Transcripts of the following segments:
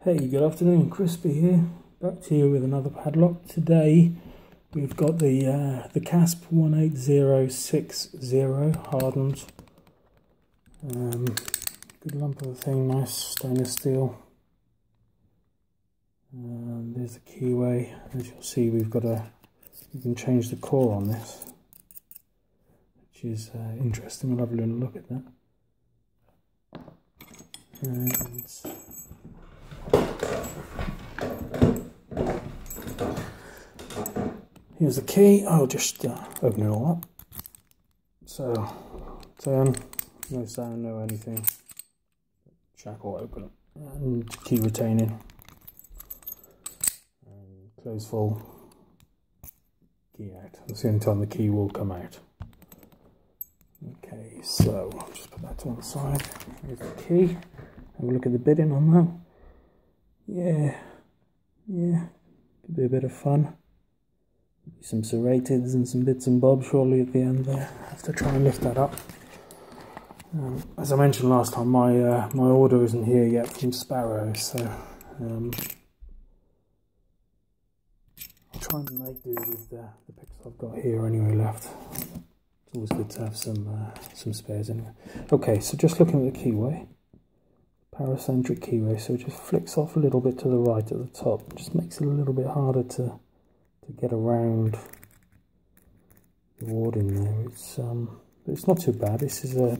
Hey, good afternoon, Crispy here, back to you with another padlock. Today we've got the Kasp 18060 hardened. Good lump of the thing, nice stainless steel. There's the keyway. As you'll see, we've got you can change the core on this, which is interesting. We'll have a little look at that. And here's the key. I'll just open it all up. So, turn, no sound, no anything. Shackle open and key retaining. And close full, key out. That's the only time the key will come out. Okay, so I'll just put that to one side. Here's the key. Have a look at the bidding on that. Yeah, could be a bit of fun. Some serrateds and some bits and bobs surely at the end there. I have to try and lift that up. As I mentioned last time, my order isn't here yet from Sparrow, so I'll try and make do with the picks I've got here anyway left. It's always good to have some spares anyway. Okay, so just looking at the keyway. Paracentric keyway, so it just flicks off a little bit to the right at the top. It just makes it a little bit harder to get around the ward in there. It's not too bad. This is a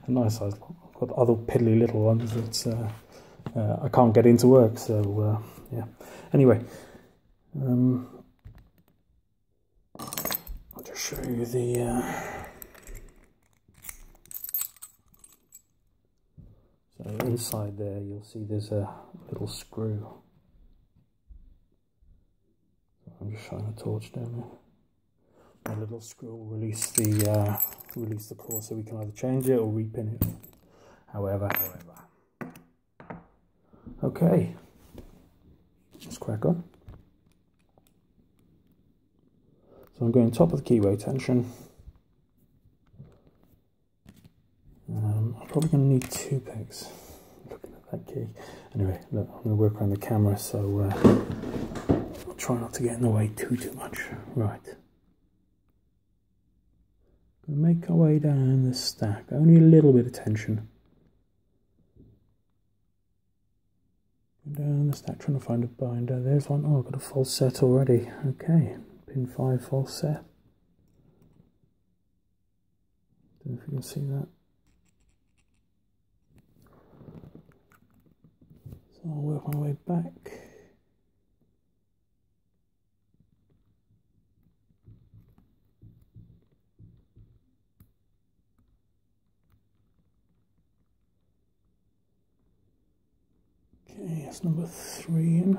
nice size lock. I've got other piddly little ones that I can't get into work, so yeah. Anyway, I'll just show you the so inside there you'll see there's a little screw. I'm just showing a torch down there. A little screw will release the core, so we can either change it or repin it. However. Okay, let's crack on. So I'm going top of the keyway tension. I'm probably going to need 2 pegs. Looking at that key. Anyway, look, I'm going to work around the camera, so I'll try not to get in the way too much. Right. Going to make our way down the stack. Only a little bit of tension. Down the stack, trying to find a binder. There's one. Oh, I've got a false set already. Okay, pin 5 false set. Don't know if you can see that. So I'll work my way back. Okay, that's number 3 in.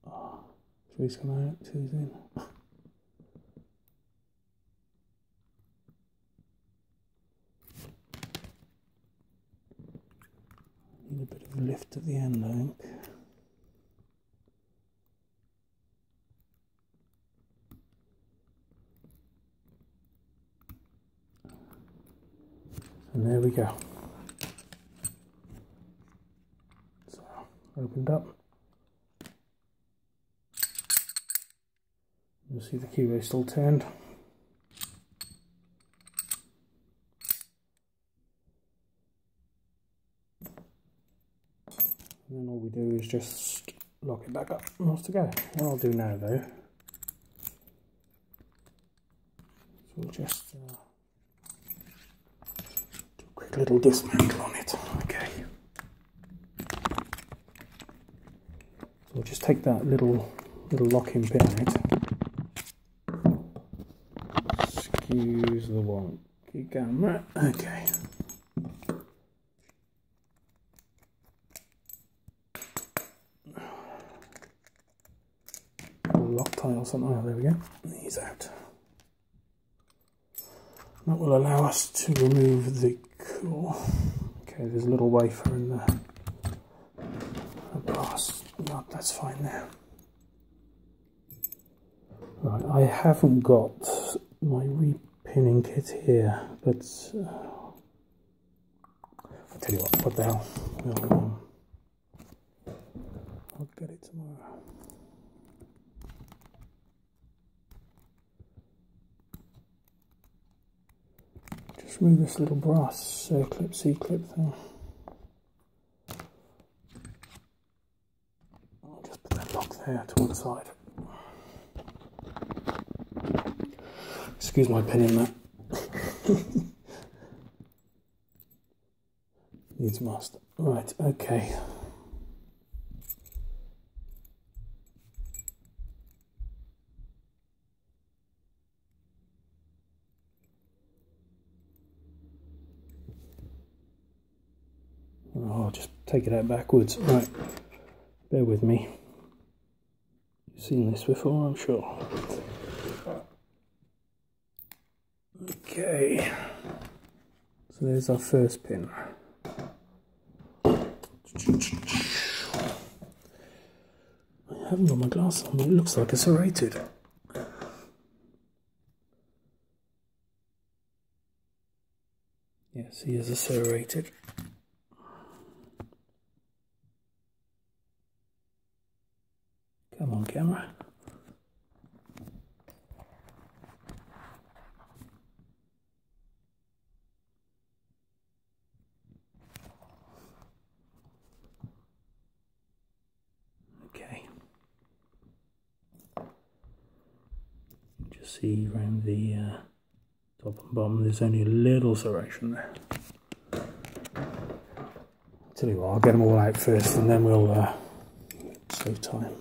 Oh, 3's come out, 2's in. Need a bit of a lift at the end, I think. And there we go. So, opened up. You'll see the keyway still turned. And then all we do is just lock it back up and off to go. What I'll do now though, so we'll just do a quick little dismantle on it. Okay. So we'll just take that little locking pin out. Excuse the wonky camera. Okay. Loctite or something. Oh, there we go. These out. That will allow us to remove the core. Okay, there's a little wafer in the brass nut. That's fine there. Right, I haven't got my repinning kit here, but tell you what the hell, I'll get it tomorrow. Just remove this little brass C-clip thing. I'll just put that lock there to one side. Excuse my pinning that. Needs must. Right, okay. I'll just take it out backwards. Right, bear with me. You've seen this before, I'm sure. Okay, so there's our first pin. I haven't got my glass on, but it looks like it's serrated. Yes, he is a serrated. Come on, camera. Okay. Just see around the top and bottom, there's only a little serration there. Tell you what, I'll get them all out first and then we'll save time.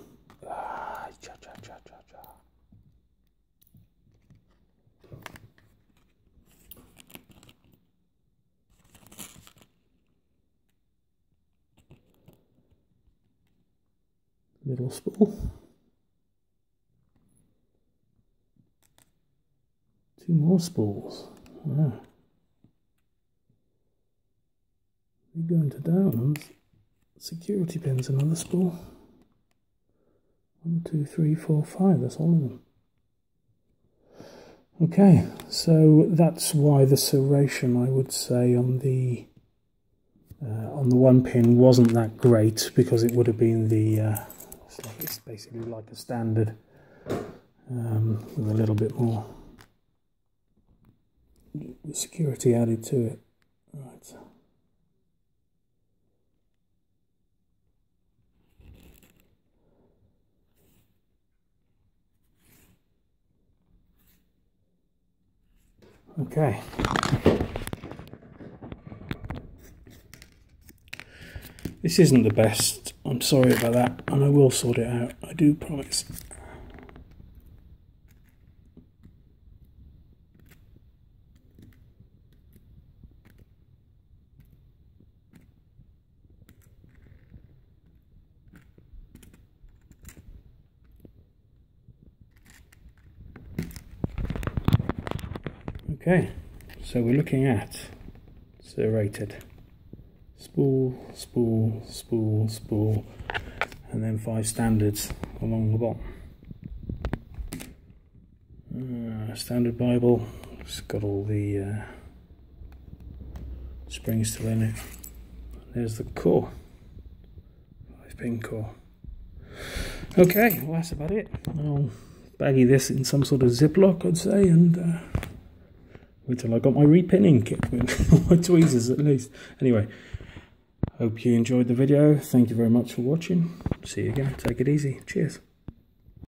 Little spool. 2 more spools. Ah. We go into diamonds. Security pins, another spool. 1, 2, 3, 4, 5. That's all of them. Okay, so that's why the serration, I would say, on the one pin wasn't that great, because it would have been the it's basically like a standard with a little bit more security added to it. Right. Okay. This isn't the best, I'm sorry about that, and I will sort it out, I do promise. Okay, so we're looking at serrated. Spool, spool, spool, spool, and then 5 standards along the bottom. Standard Bible, it's got all the springs still in it. There's the core, 5-pin core. Okay, well that's about it. I'll baggy this in some sort of ziplock, I'd say, and wait till I got my repinning kit with my tweezers at least. Anyway. Hope you enjoyed the video. Thank you very much for watching. See you again. Take it easy. Cheers.